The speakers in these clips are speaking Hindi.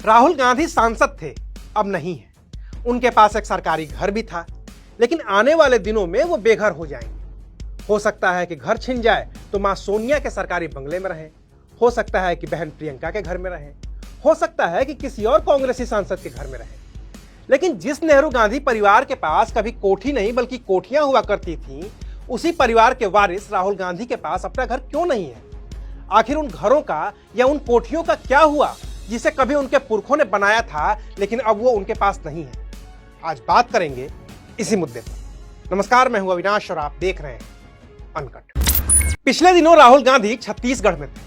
राहुल गांधी सांसद थे, अब नहीं है। उनके पास एक सरकारी घर भी था, लेकिन आने वाले दिनों में वो बेघर हो जाएंगे। हो सकता है कि घर छिन जाए तो मां सोनिया के सरकारी बंगले में रहें, हो सकता है कि बहन प्रियंका के घर में रहें, हो सकता है कि किसी और कांग्रेसी सांसद के घर में रहें। लेकिन जिस नेहरू गांधी परिवार के पास कभी कोठी नहीं बल्कि कोठियां हुआ करती थीं, उसी परिवार के वारिस राहुल गांधी के पास अपना घर क्यों नहीं है? आखिर उन घरों का या उन कोठियों का क्या हुआ जिसे कभी उनके पुरखों ने बनाया था लेकिन अब वो उनके पास नहीं है? आज बात करेंगे इसी मुद्दे पर। नमस्कार, मैं हूं अविनाश और आप देख रहे हैं अनकट। पिछले दिनों राहुल गांधी छत्तीसगढ़ में थे।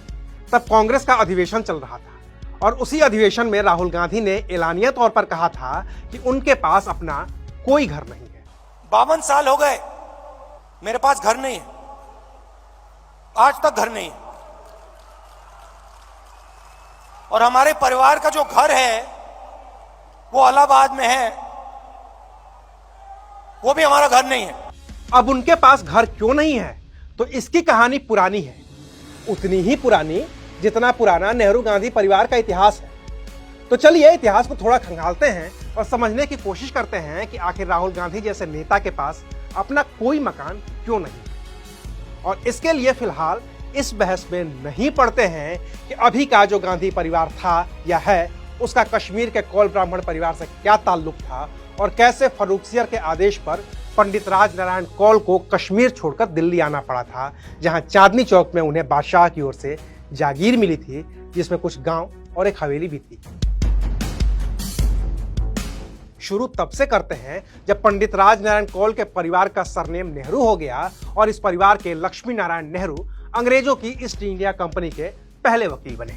तब कांग्रेस का अधिवेशन चल रहा था और उसी अधिवेशन में राहुल गांधी ने एलानिया तौर पर कहा था कि उनके पास अपना कोई घर नहीं है। 52 साल हो गए, मेरे पास घर नहीं है, आज तक घर नहीं है। और हमारे परिवार का जो घर है वो इलाहाबाद में है, वो भी हमारा घर नहीं है। अब उनके पास घर क्यों नहीं है? तो इसकी कहानी पुरानी है, उतनी ही पुरानी जितना पुराना नेहरू गांधी परिवार का इतिहास है। तो चलिए इतिहास को थोड़ा खंगालते हैं और समझने की कोशिश करते हैं कि आखिर राहुल गांधी जैसे नेता के पास अपना कोई मकान क्यों नहीं। और इसके लिए फिलहाल इस बहस में नहीं पड़ते हैं कि अभी का जो गांधी परिवार था या है, उसका कश्मीर के कौल ब्राह्मण परिवार से क्या ताल्लुक था और कैसे फर्रुखसियर के आदेश पर पंडित राजनारायण कौल को कश्मीर छोड़कर दिल्ली आना पड़ा था, जहां चांदनी चौक में उन्हें बादशाह की ओर से जागीर मिली थी, जिसमें कुछ गांव और एक हवेली भी थी। शुरू तब से करते हैं जब पंडित राजनारायण कौल के परिवार का सरनेम नेहरू हो गया और इस परिवार के लक्ष्मी नारायण नेहरू अंग्रेजों की ईस्ट इंडिया कंपनी के पहले वकील बने।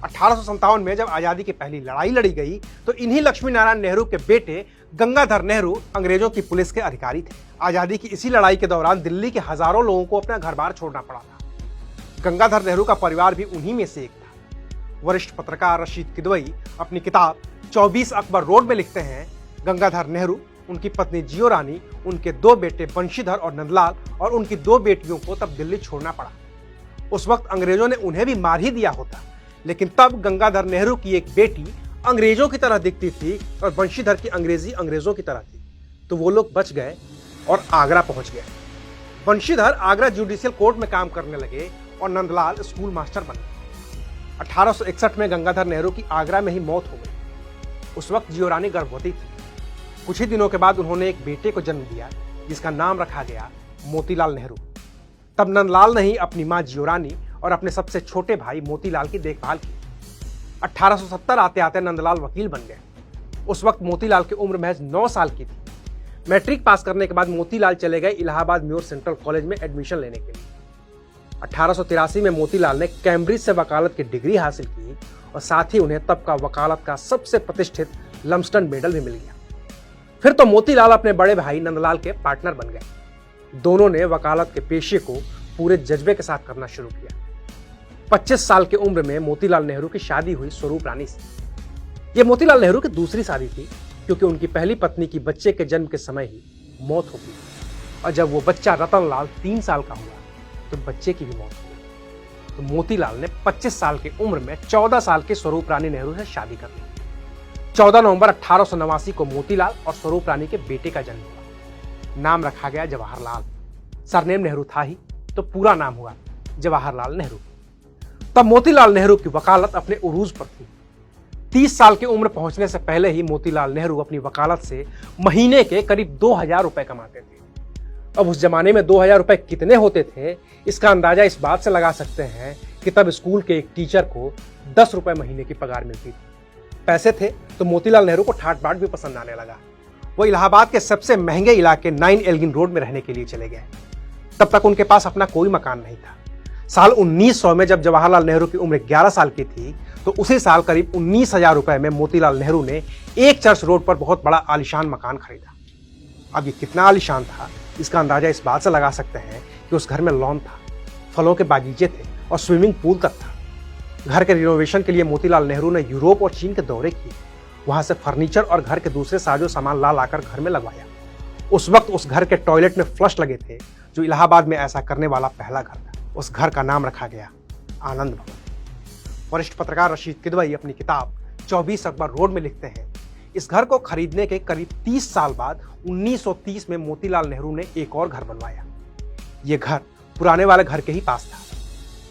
1857 में जब आजादी की पहली लड़ाई लड़ी गई तो इन्हीं लक्ष्मी नारायण नेहरू के बेटे गंगाधर नेहरू अंग्रेजों की पुलिस के अधिकारी थे। आजादी की इसी लड़ाई के दौरान दिल्ली के हजारों लोगों को अपना घर बार छोड़ना पड़ा था। गंगाधर नेहरू का परिवार भी उन्हीं में से एक था। वरिष्ठ पत्रकार रशीद किदवई अपनी किताब 24 अकबर रोड में लिखते हैं, गंगाधर नेहरू, उनकी पत्नी जियो रानी, उनके 2 बेटे बंशीधर और नंदलाल और उनकी 2 बेटियों को तब दिल्ली छोड़ना पड़ा। उस वक्त अंग्रेजों ने उन्हें भी मार ही दिया होता, लेकिन तब गंगाधर नेहरू की एक बेटी अंग्रेजों की तरह दिखती थी और बंशीधर की अंग्रेजी अंग्रेजों की तरह थी, तो वो लोग बच गए और आगरा पहुंच गए। बंशीधर आगरा जुडिशियल कोर्ट में काम करने लगे और नंदलाल स्कूल मास्टर बन गए। 1861 में गंगाधर नेहरू की आगरा में ही मौत हो गई। उस वक्त जियो रानी गर्भवती थी। कुछ ही दिनों के बाद उन्होंने एक बेटे को जन्म दिया जिसका नाम रखा गया मोतीलाल नेहरू। तब नंदलाल ने ही अपनी मां जियो रानी और अपने सबसे छोटे भाई मोतीलाल की देखभाल की। 1870 आते आते नंदलाल वकील बन गए। उस वक्त मोतीलाल की उम्र महज 9 साल की थी। मैट्रिक पास करने के बाद मोतीलाल चले गए इलाहाबाद म्योर सेंट्रल कॉलेज में एडमिशन लेने के लिए। 1883 में मोतीलाल ने कैम्ब्रिज से वकालत की डिग्री हासिल की और साथ ही उन्हें तब का वकालत का सबसे प्रतिष्ठित लम्सटन मेडल भी मिल गया। फिर तो मोतीलाल अपने बड़े भाई नंदलाल के पार्टनर बन गए। दोनों ने वकालत के पेशे को पूरे जज्बे के साथ करना शुरू किया। 25 साल की उम्र में मोतीलाल नेहरू की शादी हुई स्वरूप रानी से। यह मोतीलाल नेहरू की दूसरी शादी थी, क्योंकि उनकी पहली पत्नी की बच्चे के जन्म के समय ही मौत हो गई और जब वो बच्चा रतनलाल 3 साल का हुआ तो बच्चे की भी मौत हो गई। तो मोतीलाल ने 25 साल की उम्र में 14 साल की स्वरूप रानी नेहरू से शादी कर ली। 14 नवंबर 1889 को मोतीलाल और स्वरूप रानी के बेटे का जन्म हुआ। नाम रखा गया जवाहरलाल। सरनेम नेहरू था ही तो पूरा नाम हुआ जवाहरलाल नेहरू। तब मोतीलाल नेहरू की वकालत अपने उरूज पर थी। 30 साल की उम्र पहुंचने से पहले ही मोतीलाल नेहरू अपनी वकालत से महीने के करीब 2000 रुपए कमाते थे। अब उस जमाने में 2000 रुपए कितने होते थे, इसका अंदाजा इस बात से लगा सकते हैं कि तब स्कूल के एक टीचर को 10 रुपए महीने की पगार मिलती थी। पैसे थे तो मोतीलाल नेहरू को ठाट बाट भी पसंद आने लगा। वो इलाहाबाद के सबसे महंगे इलाके 9 एल्गिन रोड में रहने के लिए चले गए। तब तक उनके पास अपना कोई मकान नहीं था। साल 1900 में जब जवाहरलाल नेहरू की उम्र 11 साल की थी तो उसी साल करीब 19,000 रुपए में मोतीलाल नेहरू ने एक चर्च रोड पर बहुत बड़ा आलीशान मकान खरीदा। अब ये कितना आलीशान था, इसका अंदाजा इस बात से लगा सकते हैं कि उस घर में लॉन था, फलों के बागीचे थे और स्विमिंग पूल तक था। घर के रिनोवेशन के लिए मोतीलाल नेहरू ने यूरोप और चीन के दौरे किए। वहां से फर्नीचर और घर के दूसरे साजो सामान ला लाकर घर में लगवाया। उस वक्त उस घर के टॉयलेट में फ्लश लगे थे, जो इलाहाबाद में ऐसा करने वाला पहला घर था। उस घर का नाम रखा गया आनंद भवन। वरिष्ठ पत्रकार रशीद किदवई अपनी किताब 24 अकबर रोड में लिखते हैं, इस घर को खरीदने के करीब 30 साल बाद 1930 में मोतीलाल नेहरू ने एक और घर बनवाया। ये घर पुराने वाले घर के ही पास था।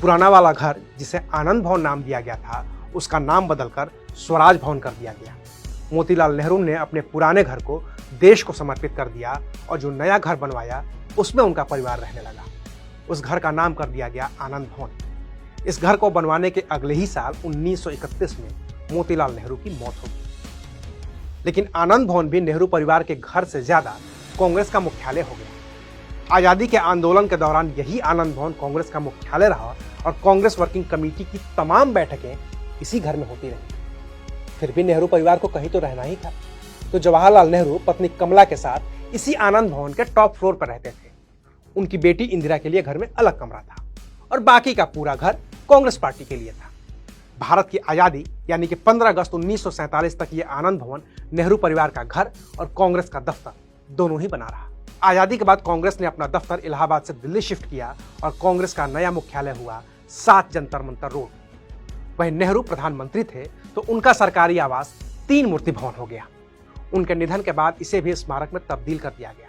पुराना वाला घर, जिसे आनंद भवन नाम दिया गया था, उसका नाम बदलकर स्वराज भवन कर दिया गया। मोतीलाल नेहरू ने अपने पुराने घर को देश को समर्पित कर दिया और जो नया घर बनवाया उसमें उनका परिवार रहने लगा। उस घर का नाम कर दिया गया आनंद भवन। इस घर को बनवाने के अगले ही साल 1931 में मोतीलाल नेहरू की मौत हो गई। लेकिन आनंद भवन भी नेहरू परिवार के घर से ज्यादा कांग्रेस का मुख्यालय हो गया। आजादी के आंदोलन के दौरान यही आनंद भवन कांग्रेस का मुख्यालय रहा और कांग्रेस वर्किंग कमेटी की तमाम बैठकें इसी घर में होती रही। फिर भी नेहरू परिवार को कहीं तो रहना ही था, तो जवाहरलाल नेहरू पत्नी कमला के साथ इसी आनंद भवन के टॉप फ्लोर पर रहते थे। उनकी बेटी इंदिरा के लिए घर में अलग कमरा था और बाकी का पूरा घर कांग्रेस पार्टी के लिए था। भारत की आजादी यानी कि 15 अगस्त 1947 तक ये आनंद भवन नेहरू परिवार का घर और कांग्रेस का दफ्तर दोनों ही बना रहा। आजादी के बाद कांग्रेस ने अपना दफ्तर इलाहाबाद से दिल्ली शिफ्ट किया और कांग्रेस का नया मुख्यालय हुआ 7 जंतर मंतर रोड। वहीं नेहरू प्रधानमंत्री थे तो उनका सरकारी आवास 3 मूर्ति भवन हो गया। उनके निधन के बाद इसे भी स्मारक में तब्दील कर दिया गया।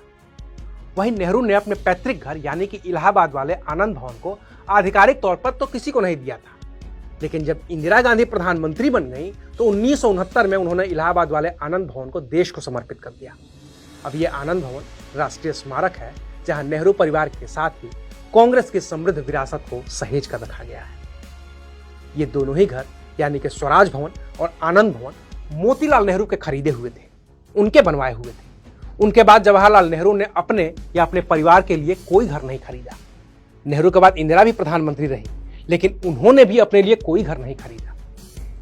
वहीं नेहरू ने अपने पैतृक घर यानी कि इलाहाबाद वाले आनंद भवन को आधिकारिक तौर पर तो किसी को नहीं दिया था, लेकिन जब इंदिरा गांधी प्रधानमंत्री बन गई तो 1969 में उन्होंने इलाहाबाद वाले आनंद भवन को देश को समर्पित कर दिया। अब ये आनंद भवन राष्ट्रीय स्मारक है, जहां नेहरू परिवार के साथ ही कांग्रेस की समृद्ध विरासत को सहेज कर रखा गया है। ये दोनों ही घर यानी कि स्वराज भवन और आनंद भवन मोतीलाल नेहरू के खरीदे हुए थे, उनके बनवाए हुए थे। उनके बाद जवाहरलाल नेहरू ने अपने या अपने परिवार के लिए कोई घर नहीं खरीदा। नेहरू के बाद इंदिरा भी प्रधानमंत्री रही, लेकिन उन्होंने भी अपने लिए कोई घर नहीं खरीदा।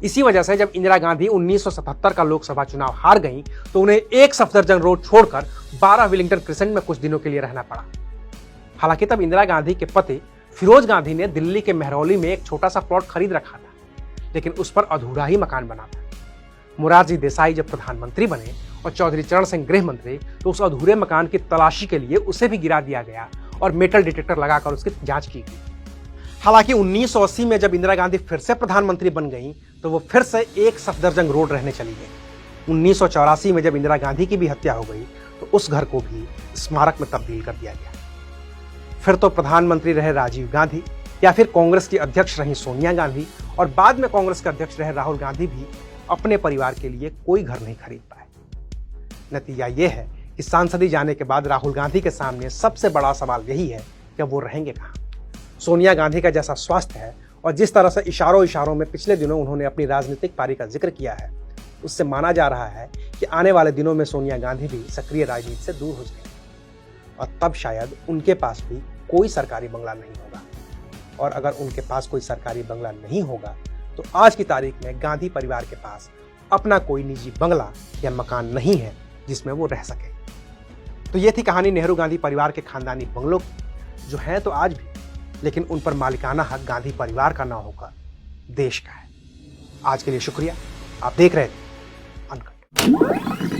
इसी वजह से जब इंदिरा गांधी 1977 का लोकसभा चुनाव हार गईं, तो उन्हें एक सफदरजंग रोड छोड़कर 12 विलिंगटन क्रिसेंट में कुछ दिनों के लिए रहना पड़ा। हालांकि तब इंदिरा गांधी के पति फिरोज गांधी ने दिल्ली के महरौली में एक छोटा सा प्लॉट खरीद रखा था, लेकिन उस पर अधूरा ही मकान बना था। मोरारजी देसाई जब प्रधानमंत्री बने और चौधरी चरण सिंह गृह मंत्री, तो उस अधूरे मकान की तलाशी के लिए उसे भी गिरा दिया गया और मेटल डिटेक्टर लगाकर उसकी जांच की गई। हालांकि 1980 में जब इंदिरा गांधी फिर से प्रधानमंत्री बन गई, तो वो फिर से एक सफदरजंग रोड रहने चली गई। 1984 में जब इंदिरा गांधी की भी हत्या हो गई, तो उस घर को भी स्मारक में तब्दील कर दिया गया। फिर तो प्रधानमंत्री रहे राजीव गांधी, या फिर कांग्रेस की अध्यक्ष रही सोनिया गांधी, और बाद में कांग्रेस के अध्यक्ष रहे राहुल गांधी भी अपने परिवार के लिए कोई घर नहीं खरीद पाए। नतीजा ये है कि सांसदी जाने के बाद राहुल गांधी के सामने सबसे बड़ा सवाल यही है कि वो रहेंगे कहाँ। सोनिया गांधी का जैसा स्वास्थ्य है और जिस तरह से इशारों में पिछले दिनों उन्होंने अपनी राजनीतिक पारी का जिक्र किया है, उससे माना जा रहा है कि आने वाले दिनों में सोनिया गांधी भी सक्रिय राजनीति से दूर हो जाएंगी और तब शायद उनके पास भी कोई सरकारी बंगला नहीं होगा। और अगर उनके पास कोई सरकारी बंगला नहीं होगा, तो आज की तारीख में गांधी परिवार के पास अपना कोई निजी बंगला या मकान नहीं है जिसमें वो रह सके। तो ये थी कहानी नेहरू गांधी परिवार के खानदानी बंगलों की, जो है तो आज भी, लेकिन उन पर मालिकाना हक गांधी परिवार का ना होकर देश का है। आज के लिए शुक्रिया। आप देख रहे थे अनकट।